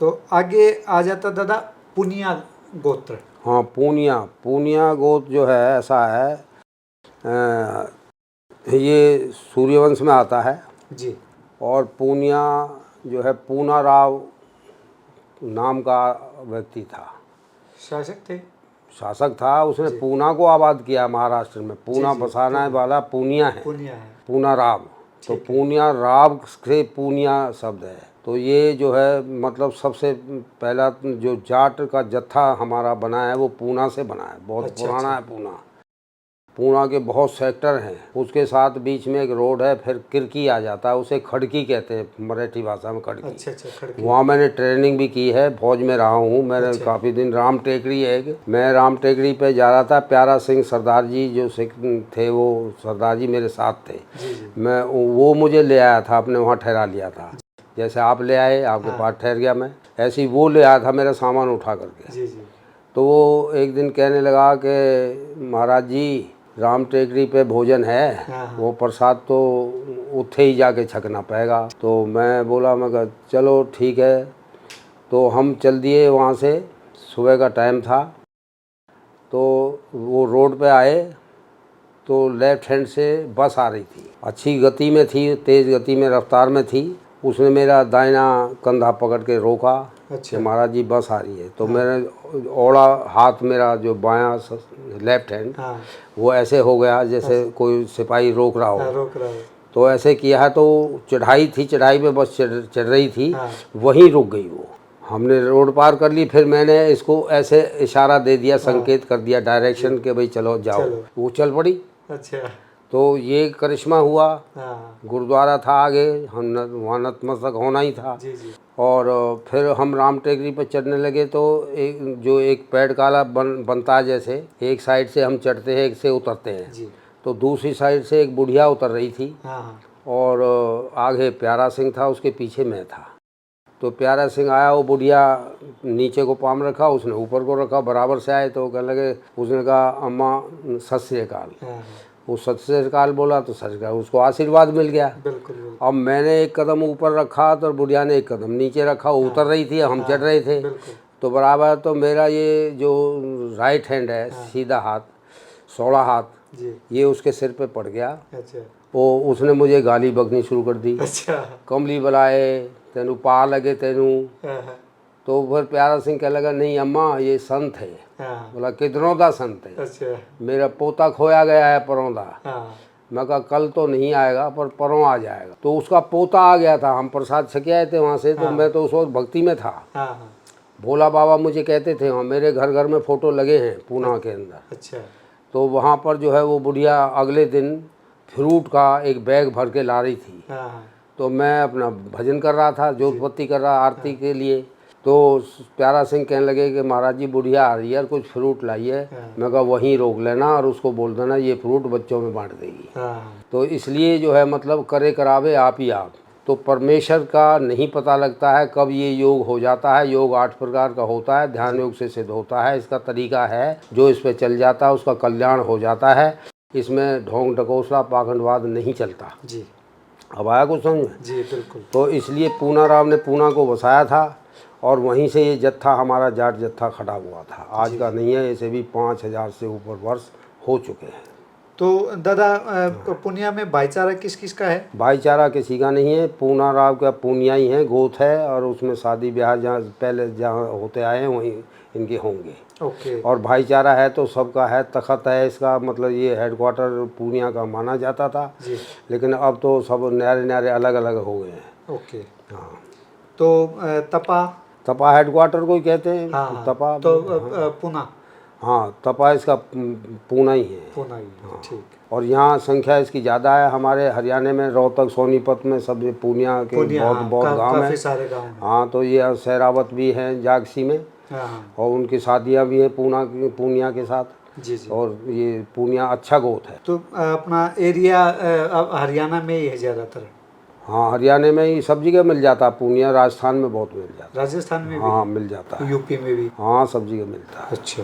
तो आगे आ जाता दादा पूनिया गोत्र। हाँ, पूनिया गोत्र जो है ऐसा है, ये सूर्यवंश में आता है जी। और पूनिया जो है पूना राव नाम का व्यक्ति था, शासक था। उसने पूना को आबाद किया महाराष्ट्र में। पूना बसाने वाला पूनिया है, पूना राव। तो पूनिया राव से पूनिया शब्द है। तो ये जो है मतलब सबसे पहला जो जाट का जत्था हमारा बना है वो पूना से बना है। बहुत पुराना है पूना। पूना के बहुत सेक्टर हैं, उसके साथ बीच में एक रोड है, फिर किरकी आ जाता है, उसे खड़की कहते हैं मराठी भाषा में, खड़की। खड़की। वहाँ मैंने ट्रेनिंग भी की है, फौज में रहा हूँ मैंने काफ़ी दिन। राम टेकड़ी है, मैं राम टेकड़ी पे जा रहा था, प्यारा सिंह सरदार जी जो सिख थे वो सरदार जी मेरे साथ थे। मैं वो मुझे ले आया था, अपने वहाँ ठहरा लिया था। जैसे आप ले आए, आपके पास ठहर गया मैं, ऐसे ही वो ले आया था मेरा सामान उठा करके। तो वो एक दिन कहने लगा कि महाराज जी राम टेकड़ी पे भोजन है, वो प्रसाद तो उत्थे ही जाके छकना पड़ेगा। तो मैं बोला, मैं कहा चलो ठीक है। तो हम चल दिए वहाँ से, सुबह का टाइम था। तो वो रोड पे आए तो लेफ्ट हैंड से बस आ रही थी, अच्छी गति में थी, तेज़ गति में, रफ्तार में थी। उसने मेरा दाहिना कंधा पकड़ के रोका कि महाराज जी बस आ रही है। तो मैंने ओढ़ा हाथ, मेरा जो बायां लेफ्ट हैंड वो ऐसे हो गया जैसे कोई सिपाही रोक रहा हो। तो ऐसे किया है, तो चढ़ाई थी, चढ़ाई पे बस चढ़ रही थी, वहीं रुक गई वो। हमने रोड पार कर ली, फिर मैंने इसको ऐसे इशारा दे दिया, संकेत कर दिया, डायरेक्शन के भाई चलो जाओ। वो चल पड़ी। तो ये करिश्मा हुआ। गुरुद्वारा था आगे, हम वहाँ नतमस्तक होना ही था। और फिर हम राम टेकरी पर चढ़ने लगे तो एक पेड़ काला बनता है, जैसे एक साइड से हम चढ़ते हैं, एक से उतरते हैं। तो दूसरी साइड से एक बुढ़िया उतर रही थी और आगे प्यारा सिंह था, उसके पीछे मैं था। तो प्यारा सिंह आया, वो बुढ़िया नीचे को पाम रखा, उसने ऊपर को रखा, बराबर से आए। तो कहने लगे, उसने कहा अम्मा सत श्री अकाल। वो सत श्री अकाल बोला तो सत श्री अकाल, उसको आशीर्वाद मिल गया। अब मैंने एक कदम ऊपर रखा तो बुढ़िया ने एक कदम नीचे रखा, वो उतर रही थी, हम चढ़ रहे थे। तो बराबर तो मेरा ये जो राइट हैंड है, सीधा हाथ, सौड़ा हाथ, ये उसके सिर पे पड़ गया। वो उसने मुझे गाली बकनी शुरू कर दी। कमली बुलाए, तेनू पा लगे तेनू। तो फिर प्यारा सिंह कह लगा, नहीं अम्मा ये संत है। बोला किधरों का संत है? मेरा पोता खोया गया है परों दा। मैं कहा कल तो नहीं आएगा पर परों आ जाएगा। तो उसका पोता आ गया था, हम प्रसाद छके आए थे वहाँ से। तो मैं तो उस वक्त भक्ति में था। भोला बाबा मुझे कहते थे, वहाँ मेरे घर घर में फ़ोटो लगे हैं पूना के अंदर। तो वहाँ पर जो है वो बुढ़िया अगले दिन फ्रूट का एक बैग भर के ला रही थी। तो मैं अपना भजन कर रहा था, जोतपत्ती कर रहा आरती के लिए। तो प्यारा सिंह कहने लगे कि महाराज जी बुढ़िया आ रही है, कुछ फ्रूट लाइए। मैं कहा वहीं रोक लेना और उसको बोल देना ये फ्रूट बच्चों में बांट देगी। तो इसलिए जो है मतलब करे करावे आप ही आप। तो परमेश्वर का नहीं पता लगता है कब ये योग हो जाता है। योग 8 प्रकार का होता है, ध्यान योग से सिद्ध होता है। इसका तरीका है, जो इस पर चल जाता है उसका कल्याण हो जाता है। इसमें ढोंग ढकोसला पाखंडवाद नहीं चलता। अब आया कुछ समझ में? जी बिल्कुल। तो इसलिए पूना राव ने पूना को बसाया था और वहीं से ये जत्था, हमारा जाट जत्था खड़ा हुआ था। आज का नहीं है, इसे भी 5000 से ऊपर वर्ष हो चुके हैं। तो दादा पूनिया में भाईचारा किस किस का है? भाईचारा किसी का नहीं है, पूना राव का पूनिया ही है, गोत है। और उसमें शादी ब्याह जहाँ पहले जहाँ होते आए हैं वहीं इनके होंगे। और भाईचारा है तो सबका है, तखत है इसका, मतलब ये हेडक्वार्टर पूनिया का माना जाता था। लेकिन अब तो सब न्यारे न्यारे अलग अलग हो गए हैं। हाँ। तो तपा हेडक्वार्टर को ही कहते हैं। तपा तो पूना। हाँ, तपा इसका पूना ही है। हाँ। ठीक। और यहाँ संख्या इसकी ज़्यादा है। हमारे हरियाणा में रोहतक सोनीपत में सब ये पूनिया के बहुत गांव हैं। हाँ, तो ये सहरावत भी हैं जागसी में। और उनकी शादियाँ भी हैं पूनिया के साथ। और ये पूनिया अच्छा गोत है। तो अपना एरिया हरियाणा में ही है ज़्यादातर? हाँ, हरियाणा में ही सब जगह मिल जाता है पूनिया। राजस्थान में बहुत मिल जाता है। राजस्थान में हाँ मिल जाता है। यूपी में भी? हाँ, सब जगह मिलता है। अच्छा।